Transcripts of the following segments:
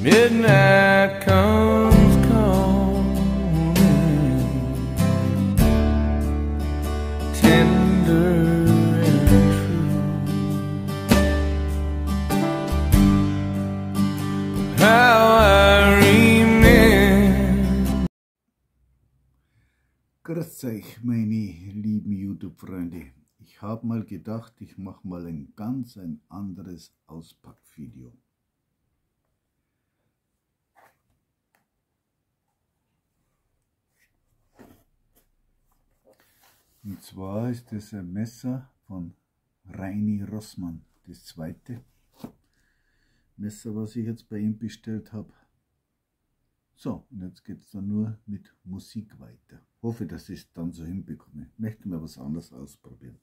midnight comes calling, tender and true. How I remember. Grüß euch, meine lieben YouTube-Freunde. Ich habe mal gedacht, ich mache mal ein ganz anderes Auspackvideo. Und zwar ist das ein Messer von Reini Rossmann, das zweite Messer, was ich jetzt bei ihm bestellt habe. So, und jetzt geht es dann nur mit Musik weiter. Hoffe, dass ich es dann so hinbekomme. Ich möchte mal was anderes ausprobieren.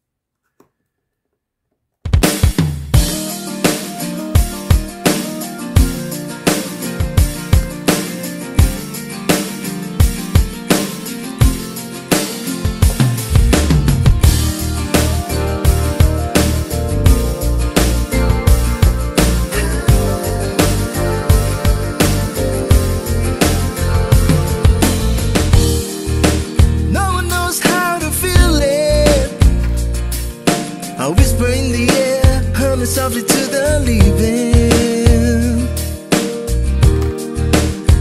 I whisper in the air, humming softly to the leaving.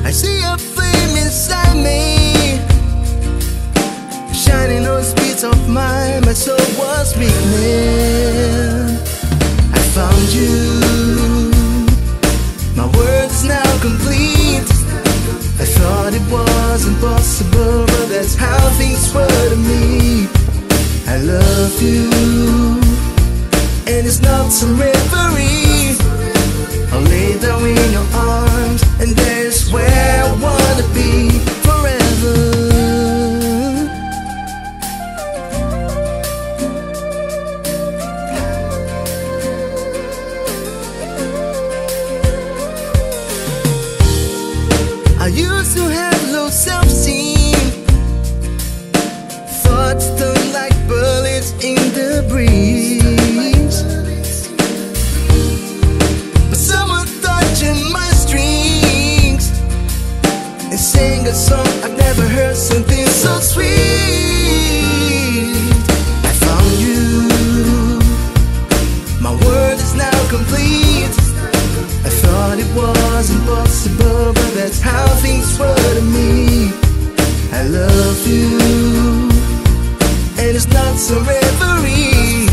I see a flame inside me, shining on the speeds of mine. My soul was weakening. I found you, my world is now complete. I thought it was impossible, but that's how things were to me. I love you, and it's not some reverie. I'll lay down in your arms, and there's where I wanna be forever. I used to have low self-esteem, thoughts turn like bullets in the breeze. But someone touching my strings and sing a song I've never heard, something so sweet. I found you, my world is now complete. I thought it was impossible, but that's how things were to me. I love you, and it's not some reverie.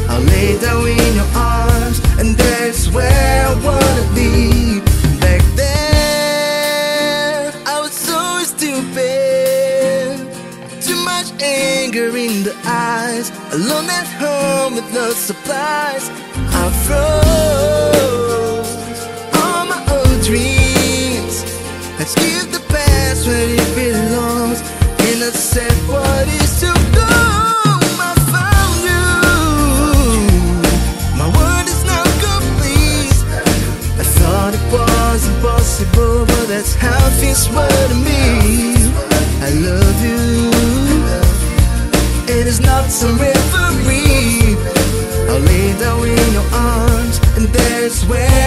I'll lay down in your arms, and that's where I wanna be. Back then, I was so stupid, too much anger in the eyes, alone at home with no supplies. I froze all my old dreams. Let's give the past where it belongs, and I said what is to go. I found you, my world is now complete. I thought it was impossible, but that's how things were to me. I love you, it is not some reverie. I'll lay down in your arms, and there's where